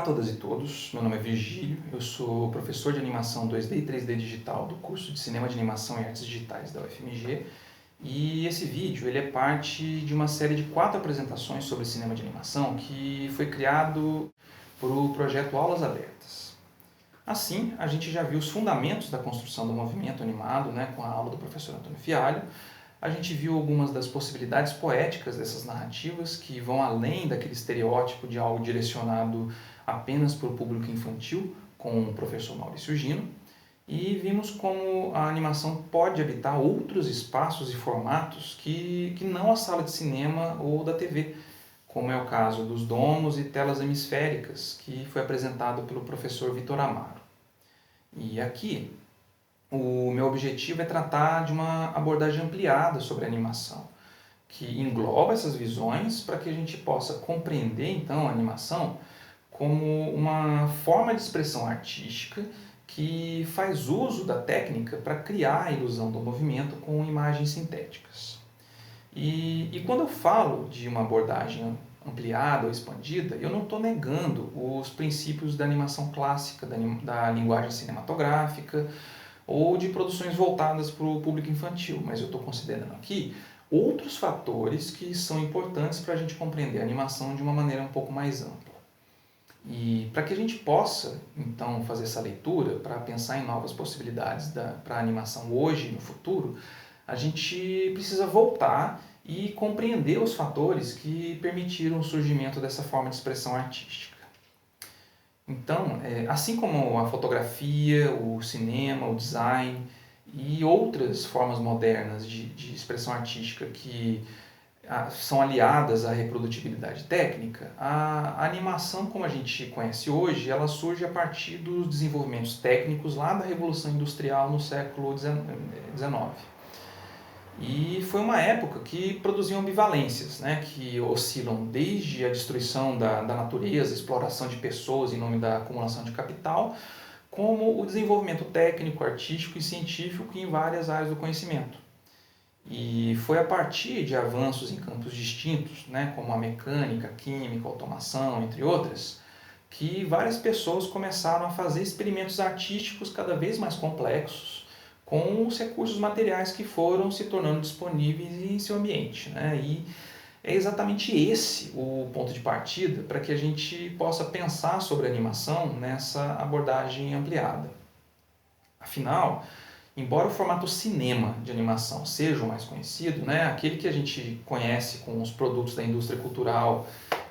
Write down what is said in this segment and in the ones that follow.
Olá a todas e todos, meu nome é Virgílio, eu sou professor de animação 2D e 3D digital do curso de Cinema de Animação e Artes Digitais da UFMG e esse vídeo ele é parte de uma série de 4 apresentações sobre cinema de animação que foi criado por o projeto Aulas Abertas. Assim, a gente já viu os fundamentos da construção do movimento animado, com a aula do professor Antônio Fialho. A gente viu algumas das possibilidades poéticas dessas narrativas que vão além daquele estereótipo de algo direcionado apenas para o público infantil, com o professor Maurício Gino, e vimos como a animação pode habitar outros espaços e formatos que não a sala de cinema ou da TV, como é o caso dos domos e telas hemisféricas, que foi apresentado pelo professor Vitor Amaro. E aqui, o meu objetivo é tratar de uma abordagem ampliada sobre a animação, que engloba essas visões para que a gente possa compreender, então, a animação como uma forma de expressão artística que faz uso da técnica para criar a ilusão do movimento com imagens sintéticas. E quando eu falo de uma abordagem ampliada ou expandida, eu não estou negando os princípios da animação clássica, da linguagem cinematográfica, ou de produções voltadas para o público infantil, mas eu estou considerando aqui outros fatores que são importantes para a gente compreender a animação de uma maneira um pouco mais ampla. E para que a gente possa, então, fazer essa leitura, para pensar em novas possibilidades para a animação hoje e no futuro, a gente precisa voltar e compreender os fatores que permitiram o surgimento dessa forma de expressão artística. Então, assim como a fotografia, o cinema, o design e outras formas modernas de expressão artística que são aliadas à reprodutibilidade técnica, a animação como a gente conhece hoje, ela surge a partir dos desenvolvimentos técnicos lá da Revolução Industrial no século XIX. E foi uma época que produziam ambivalências, que oscilam desde a destruição da natureza, exploração de pessoas em nome da acumulação de capital, como o desenvolvimento técnico, artístico e científico em várias áreas do conhecimento. E foi a partir de avanços em campos distintos, como a mecânica, a química, a automação, entre outras, que várias pessoas começaram a fazer experimentos artísticos cada vez mais complexos, com os recursos materiais que foram se tornando disponíveis em seu ambiente. E é exatamente esse o ponto de partida para que a gente possa pensar sobre a animação nessa abordagem ampliada. Afinal, embora o formato cinema de animação seja o mais conhecido, aquele que a gente conhece com os produtos da indústria cultural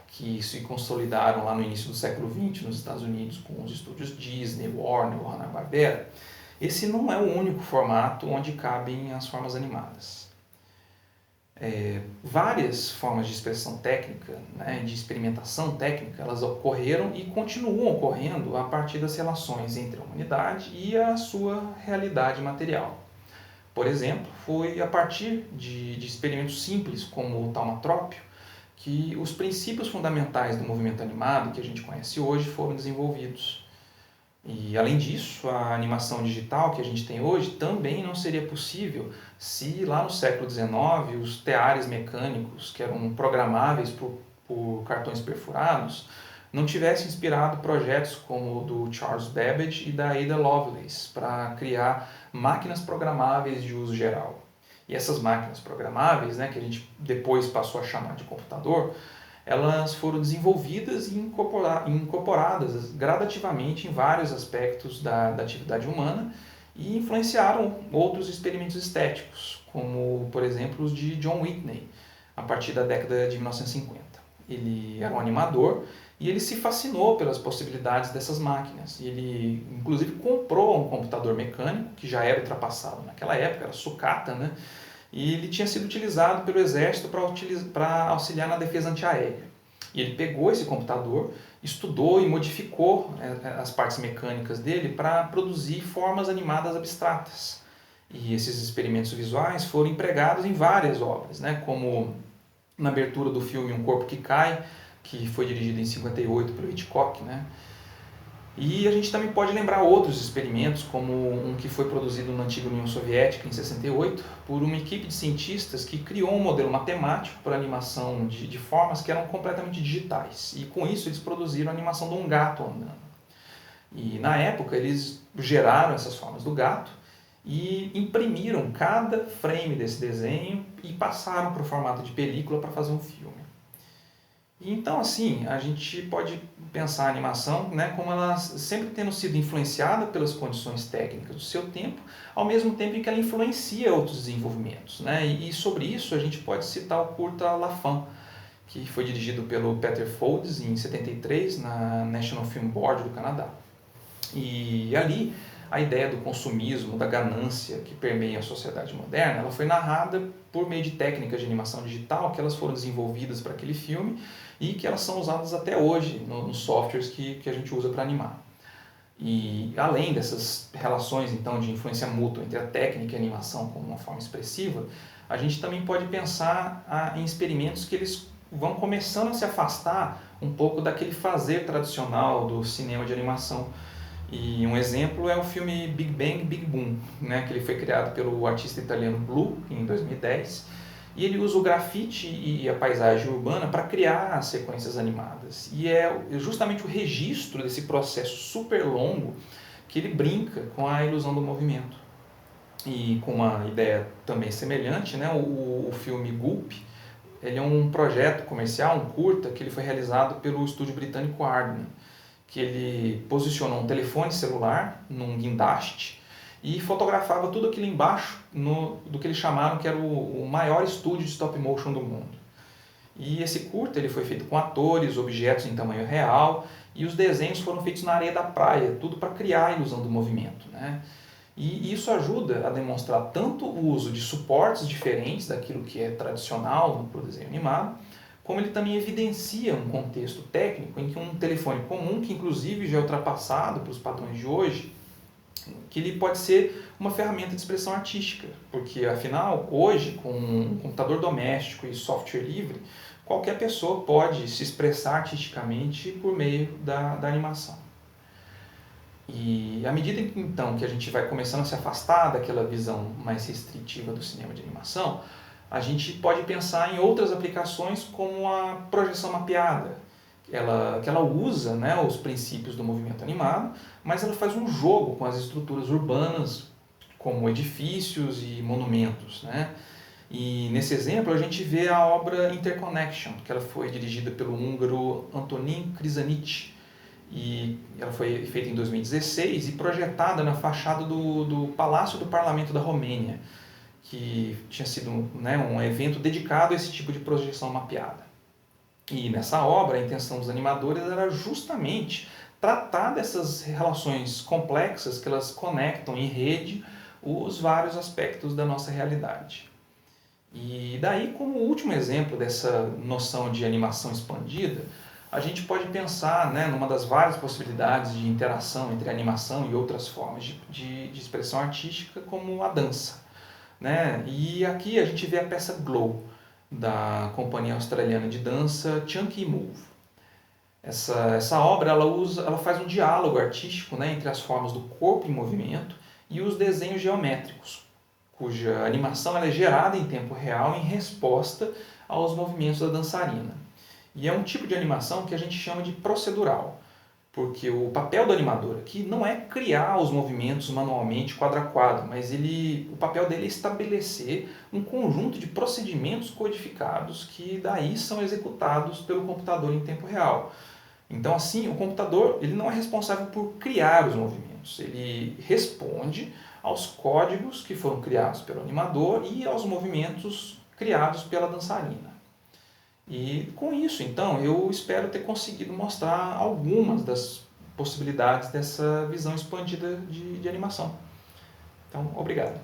que se consolidaram lá no início do século XX nos Estados Unidos com os estúdios Disney, Warner, Hanna-Barbera, esse não é o único formato onde cabem as formas animadas. Várias formas de expressão técnica, de experimentação técnica, elas ocorreram e continuam ocorrendo a partir das relações entre a humanidade e a sua realidade material. Por exemplo, foi a partir de experimentos simples como o taumatrópio que os princípios fundamentais do movimento animado que a gente conhece hoje foram desenvolvidos. E, além disso, a animação digital que a gente tem hoje também não seria possível se lá no século XIX os teares mecânicos, que eram programáveis por cartões perfurados, não tivessem inspirado projetos como o do Charles Babbage e da Ada Lovelace para criar máquinas programáveis de uso geral. E essas máquinas programáveis, que a gente depois passou a chamar de computador, elas foram desenvolvidas e incorporadas gradativamente em vários aspectos da atividade humana e influenciaram outros experimentos estéticos, como, por exemplo, os de John Whitney, a partir da década de 1950. Ele era um animador e ele se fascinou pelas possibilidades dessas máquinas. Ele, inclusive, comprou um computador mecânico, que já era ultrapassado naquela época, era sucata, e ele tinha sido utilizado pelo exército para auxiliar na defesa antiaérea. E ele pegou esse computador, estudou e modificou as partes mecânicas dele para produzir formas animadas abstratas. E esses experimentos visuais foram empregados em várias obras, como na abertura do filme Um Corpo que Cai, que foi dirigido em 58 pelo Hitchcock, E a gente também pode lembrar outros experimentos, como um que foi produzido na antiga União Soviética em 68, por uma equipe de cientistas que criou um modelo matemático para animação de formas que eram completamente digitais. E com isso eles produziram a animação de um gato andando. E na época eles geraram essas formas do gato e imprimiram cada frame desse desenho e passaram para o formato de película para fazer um filme. E então, assim, a gente pode pensar a animação, né, como ela sempre tendo sido influenciada pelas condições técnicas do seu tempo, ao mesmo tempo em que ela influencia outros desenvolvimentos, né? E sobre isso a gente pode citar o curta La Femme, que foi dirigido pelo Peter Folds em 73 na National Film Board do Canadá. E ali a ideia do consumismo, da ganância que permeia a sociedade moderna, ela foi narrada por meio de técnicas de animação digital que elas foram desenvolvidas para aquele filme e que elas são usadas até hoje nos softwares que a gente usa para animar. E além dessas relações então de influência mútua entre a técnica e a animação como uma forma expressiva, a gente também pode pensar em experimentos que eles vão começando a se afastar um pouco daquele fazer tradicional do cinema de animação. E um exemplo é o filme Big Bang, Big Boom, né, que ele foi criado pelo artista italiano Blue em 2010, e ele usa o grafite e a paisagem urbana para criar as sequências animadas. E é justamente o registro desse processo super longo que ele brinca com a ilusão do movimento. E com uma ideia também semelhante, né, o filme Gulp, ele é um projeto comercial, um curta, que ele foi realizado pelo estúdio britânico Aardman, que ele posicionou um telefone celular num guindaste e fotografava tudo aquilo embaixo do que eles chamaram que era o maior estúdio de stop motion do mundo. E esse curta ele foi feito com atores, objetos em tamanho real e os desenhos foram feitos na areia da praia, tudo para criar a ilusão do movimento, né? E isso ajuda a demonstrar tanto o uso de suportes diferentes daquilo que é tradicional para o desenho animado, como ele também evidencia um contexto técnico em que um telefone comum, que inclusive já é ultrapassado pelos padrões de hoje, que ele pode ser uma ferramenta de expressão artística, porque afinal, hoje, com um computador doméstico e software livre, qualquer pessoa pode se expressar artisticamente por meio da animação. E à medida então que a gente vai começando a se afastar daquela visão mais restritiva do cinema de animação, a gente pode pensar em outras aplicações como a projeção mapeada, que ela usa, né, os princípios do movimento animado, mas ela faz um jogo com as estruturas urbanas, como edifícios e monumentos, né? E nesse exemplo a gente vê a obra Interconnection, que ela foi dirigida pelo húngaro Antonín Crizanic, e ela foi feita em 2016 e projetada na fachada do Palácio do Parlamento da Romênia, que tinha sido, né, um evento dedicado a esse tipo de projeção mapeada. E nessa obra a intenção dos animadores era justamente tratar dessas relações complexas que elas conectam em rede os vários aspectos da nossa realidade. E daí, como último exemplo dessa noção de animação expandida, a gente pode pensar, né, numa das várias possibilidades de interação entre a animação e outras formas de expressão artística, como a dança, né? E aqui a gente vê a peça Glow, da companhia australiana de dança Chunky Move. Essa obra ela faz um diálogo artístico, né, entre as formas do corpo em movimento e os desenhos geométricos, cuja animação ela é gerada em tempo real em resposta aos movimentos da dançarina. E é um tipo de animação que a gente chama de procedural, porque o papel do animador aqui não é criar os movimentos manualmente quadro a quadro, mas o papel dele é estabelecer um conjunto de procedimentos codificados que daí são executados pelo computador em tempo real. Então, assim, o computador ele não é responsável por criar os movimentos, ele responde aos códigos que foram criados pelo animador e aos movimentos criados pela dançarina. E com isso, então, eu espero ter conseguido mostrar algumas das possibilidades dessa visão expandida de animação. Então, obrigado.